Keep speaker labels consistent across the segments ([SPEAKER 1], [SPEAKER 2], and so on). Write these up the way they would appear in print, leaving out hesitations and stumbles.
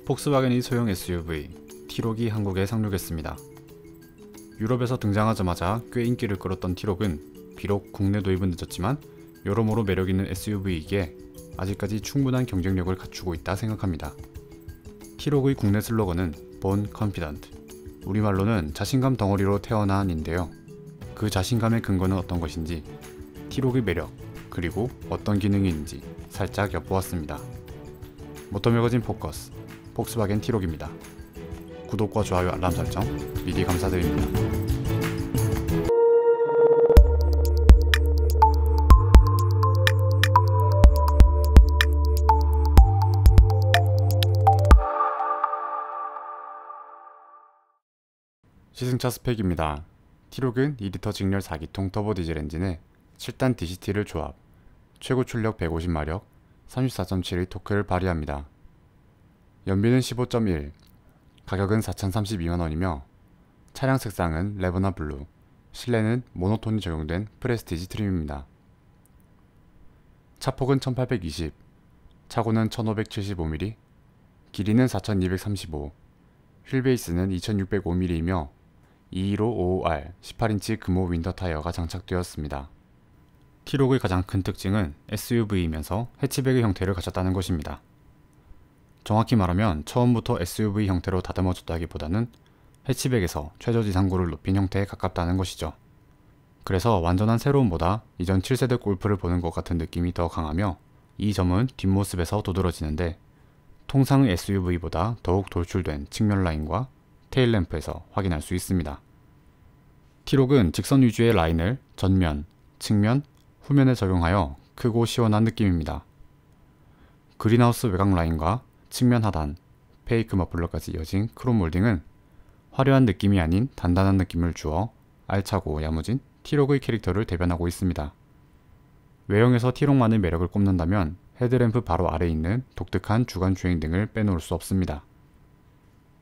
[SPEAKER 1] 폭스바겐이 소형 SUV T-Roc이 한국에 상륙했습니다. 유럽에서 등장하자마자 꽤 인기를 끌었던 T-Roc은 비록 국내 도입은 늦었지만 여러모로 매력있는 SUV이기에 아직까지 충분한 경쟁력을 갖추고 있다 생각합니다. T-Roc의 국내 슬로건은 Born Confident, 우리말로는 자신감 덩어리로 태어난인데요. 그 자신감의 근거는 어떤 것인지, T-Roc의 매력, 그리고 어떤 기능이 있는지 살짝 엿보았습니다. 모터매거진 포커스, 폭스바겐 T-Roc입니다. 구독과 좋아요, 알람 설정 미리 감사드립니다. 시승차 스펙입니다. T-Roc은 2리터 직렬 4기통 터보 디젤 엔진에 7단 DCT를 조합, 최고 출력 150마력, 34.7의 토크를 발휘합니다. 연비는 15.1, 가격은 4,032만원이며 차량 색상은 레버나 블루, 실내는 모노톤이 적용된 프레스티지 트림입니다. 차폭은 1820, 차고는 1575mm, 길이는 4235, 휠베이스는 2605mm이며 21555R 18인치 금호 윈터 타이어가 장착되었습니다. T-Roc의 가장 큰 특징은 SUV이면서 해치백의 형태를 가졌다는 것입니다. 정확히 말하면 처음부터 SUV 형태로 다듬어졌다기보다는 해치백에서 최저지상고를 높인 형태에 가깝다는 것이죠. 그래서 완전한 새로움보다 이전 7세대 골프를 보는 것 같은 느낌이 더 강하며, 이 점은 뒷모습에서 두드러지는데 통상의 SUV보다 더욱 돌출된 측면 라인과 테일램프에서 확인할 수 있습니다. T-Roc은 직선 위주의 라인을 전면, 측면, 후면에 적용하여 크고 시원한 느낌입니다. 그린하우스 외곽 라인과 측면 하단, 페이크 머플러까지 이어진 크롬 몰딩은 화려한 느낌이 아닌 단단한 느낌을 주어 알차고 야무진 T-Roc의 캐릭터를 대변하고 있습니다. 외형에서 T-Roc만의 매력을 꼽는다면 헤드램프 바로 아래에 있는 독특한 주간 주행 등을 빼놓을 수 없습니다.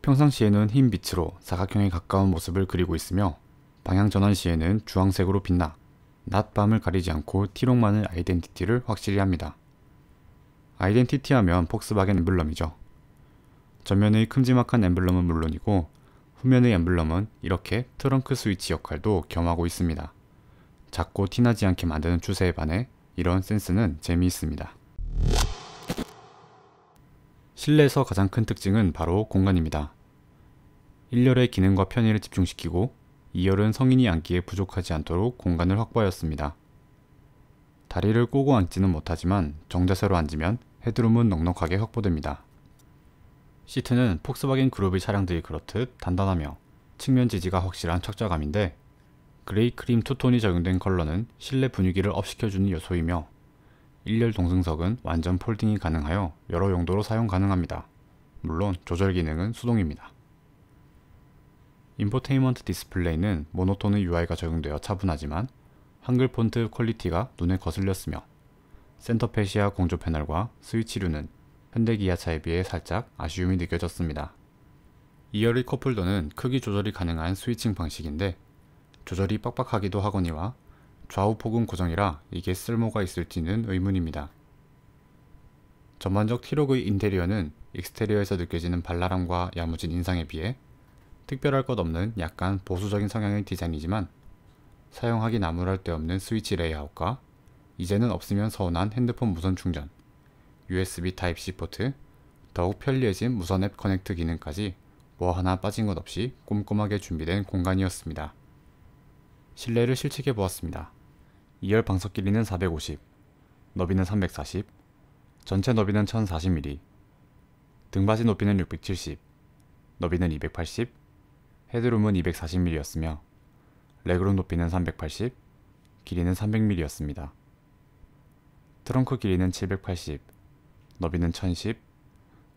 [SPEAKER 1] 평상시에는 흰 빛으로 사각형에 가까운 모습을 그리고 있으며 방향 전환 시에는 주황색으로 빛나 낮 밤을 가리지 않고 T-Roc만의 아이덴티티를 확실히 합니다. 아이덴티티 하면 폭스바겐 엠블럼이죠. 전면의 큼지막한 엠블럼은 물론이고 후면의 엠블럼은 이렇게 트렁크 스위치 역할도 겸하고 있습니다. 작고 티나지 않게 만드는 추세에 반해 이런 센스는 재미있습니다. 실내에서 가장 큰 특징은 바로 공간입니다. 1열의 기능과 편의를 집중시키고 2열은 성인이 앉기에 부족하지 않도록 공간을 확보하였습니다. 다리를 꼬고 앉지는 못하지만 정자세로 앉으면 헤드룸은 넉넉하게 확보됩니다. 시트는 폭스바겐 그룹의 차량들이 그렇듯 단단하며 측면 지지가 확실한 착자감인데, 그레이 크림 투톤이 적용된 컬러는 실내 분위기를 업시켜주는 요소이며 1열 동승석은 완전 폴딩이 가능하여 여러 용도로 사용 가능합니다. 물론 조절 기능은 수동입니다. 인포테인먼트 디스플레이는 모노톤의 UI가 적용되어 차분하지만 한글 폰트 퀄리티가 눈에 거슬렸으며, 센터페시아 공조 패널과 스위치류는 현대 기아차에 비해 살짝 아쉬움이 느껴졌습니다. 2열의 컵홀더는 크기 조절이 가능한 스위칭 방식인데 조절이 빡빡하기도 하거니와 좌우 폭은 고정이라 이게 쓸모가 있을지는 의문입니다. 전반적 T-Roc의 인테리어는 익스테리어에서 느껴지는 발랄함과 야무진 인상에 비해 특별할 것 없는 약간 보수적인 성향의 디자인이지만, 사용하기 나무랄 데 없는 스위치 레이아웃과 이제는 없으면 서운한 핸드폰 무선 충전, USB 타입C 포트, 더욱 편리해진 무선 앱 커넥트 기능까지 뭐 하나 빠진 것 없이 꼼꼼하게 준비된 공간이었습니다. 실내를 실측해 보았습니다. 2열 방석 길이는 450, 너비는 340, 전체 너비는 1040mm, 등받이 높이는 670, 너비는 280, 헤드룸은 240mm였으며 레그룸 높이는 380, 길이는 300mm였습니다. 트렁크 길이는 780, 너비는 1010,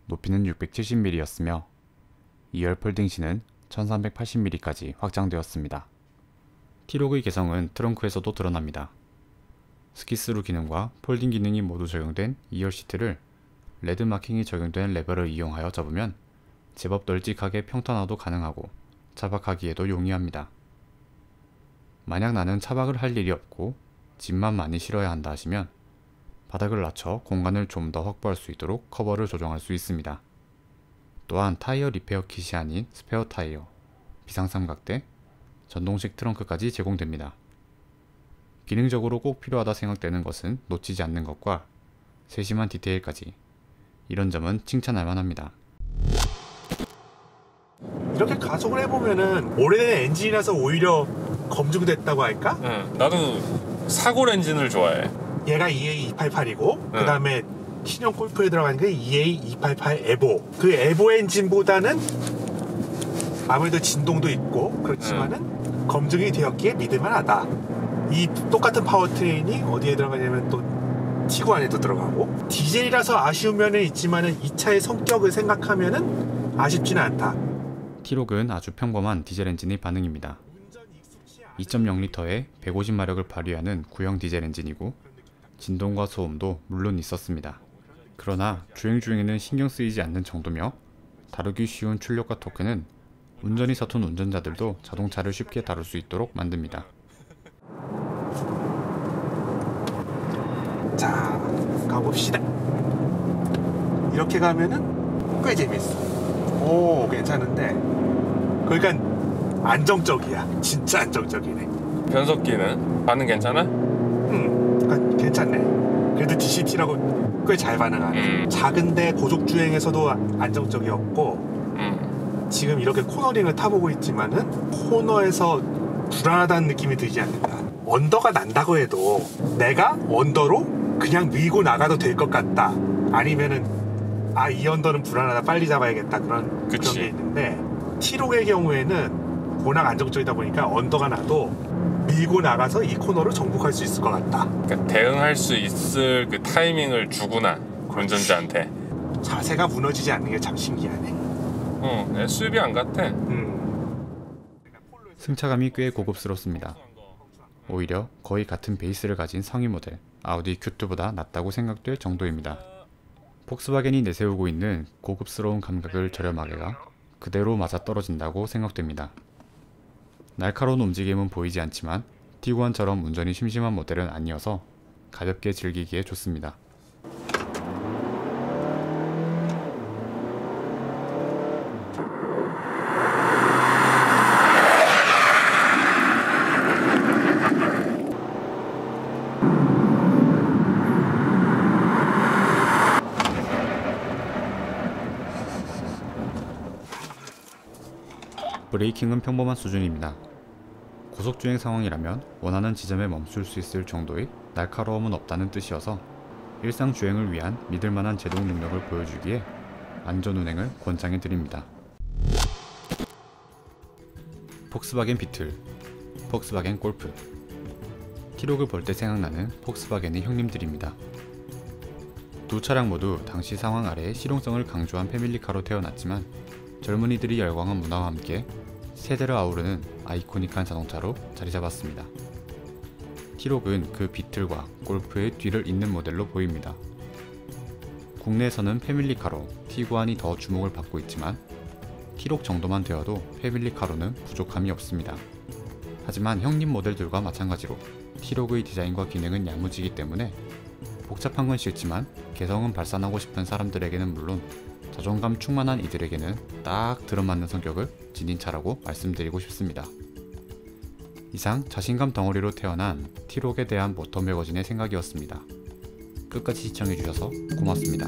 [SPEAKER 1] 높이는 670mm였으며 2열 폴딩시는 1380mm까지 확장되었습니다. T-Roc의 개성은 트렁크에서도 드러납니다. 스키스루 기능과 폴딩 기능이 모두 적용된 2열 시트를 레드 마킹이 적용된 레버를 이용하여 잡으면 제법 널찍하게 평탄화도 가능하고 차박하기에도 용이합니다. 만약 나는 차박을 할 일이 없고 짐만 많이 실어야 한다 하시면 바닥을 낮춰 공간을 좀 더 확보할 수 있도록 커버를 조정할 수 있습니다. 또한 타이어 리페어 킷이 아닌 스페어 타이어, 비상삼각대, 전동식 트렁크까지 제공됩니다. 기능적으로 꼭 필요하다 생각되는 것은 놓치지 않는 것과 세심한 디테일까지, 이런 점은 칭찬할 만합니다.
[SPEAKER 2] 이렇게 가속을 해보면은 오래된 엔진이라서 오히려 검증됐다고 할까?
[SPEAKER 3] 나도 사골 엔진을 좋아해.
[SPEAKER 2] 얘가 EA288이고 그 다음에 신형 골프에 들어가는 게 EA288 에보. 그 에보 엔진보다는 아무래도 진동도 있고 그렇지만은 검증이 되었기에 믿을만하다. 이 똑같은 파워트레인이 어디에 들어가냐면 또 티구안에도 들어가고, 디젤이라서 아쉬운 면은 있지만은 이 차의 성격을 생각하면은 아쉽지는 않다.
[SPEAKER 1] T-Roc은 아주 평범한 디젤 엔진의 반응입니다. 2.0L에 150마력을 발휘하는 구형 디젤 엔진이고 진동과 소음도 물론 있었습니다. 그러나 주행 중에는 신경 쓰이지 않는 정도며 다루기 쉬운 출력과 토크는 운전이 서툰 운전자들도 자동차를 쉽게 다룰 수 있도록 만듭니다.
[SPEAKER 2] 자, 가봅시다. 이렇게 가면은 꽤 재밌어. 오, 괜찮은데 그러니까 안정적이야. 진짜 안정적이네.
[SPEAKER 3] 변속기는? 반응 괜찮아?
[SPEAKER 2] 그러니까 괜찮네. 그래도 DCT라고 꽤 잘 반응하네. 작은데 고속주행에서도 안정적이었고 지금 이렇게 코너링을 타보고 있지만은 코너에서 불안하다는 느낌이 들지 않는다. 언더가 난다고 해도 내가 언더로 그냥 밀고 나가도 될 것 같다. 아니면은 이 언더는 불안하다, 빨리 잡아야겠다, 그런 게 있는데 T-Roc의 경우에는 워낙 안정적이다 보니까 언더가 나도 밀고 나가서 이 코너를 정복할 수 있을 것 같다.
[SPEAKER 3] 그러니까 대응할 수 있을 그 타이밍을 주구나, 운전자한테.
[SPEAKER 2] 자세가 무너지지 않는 게 참 신기하네.
[SPEAKER 3] SUV 안 같아.
[SPEAKER 1] 승차감이 꽤 고급스럽습니다. 오히려 거의 같은 베이스를 가진 상위 모델 아우디 Q2보다 낫다고 생각될 정도입니다. 폭스바겐이 내세우고 있는 고급스러운 감각을 저렴하게가 그대로 맞아떨어진다고 생각됩니다. 날카로운 움직임은 보이지 않지만 Tiguan처럼 운전이 심심한 모델은 아니어서 가볍게 즐기기에 좋습니다. 브레이킹은 평범한 수준입니다. 고속주행 상황이라면 원하는 지점에 멈출 수 있을 정도의 날카로움은 없다는 뜻이어서 일상 주행을 위한 믿을만한 제동 능력을 보여주기에 안전운행을 권장해 드립니다. 폭스바겐 비틀, 폭스바겐 골프. T-Roc을 볼 때 생각나는 폭스바겐의 형님들입니다. 두 차량 모두 당시 상황 아래의 실용성을 강조한 패밀리카로 태어났지만 젊은이들이 열광한 문화와 함께 세대를 아우르는 아이코닉한 자동차로 자리잡았습니다. T-Roc은 그 비틀과 골프의 뒤를 잇는 모델로 보입니다. 국내에서는 패밀리카로 Tiguan이 더 주목을 받고 있지만 T-Roc 정도만 되어도 패밀리카로는 부족함이 없습니다. 하지만 형님 모델들과 마찬가지로 T-Roc의 디자인과 기능은 야무지기 때문에 복잡한 건 싫지만 개성은 발산하고 싶은 사람들에게는 물론 자존감 충만한 이들에게는 딱 들어맞는 성격을 지닌 차라고 말씀드리고 싶습니다. 이상 자신감 덩어리로 태어난 T-Roc에 대한 모터 매거진의 생각이었습니다. 끝까지 시청해주셔서 고맙습니다.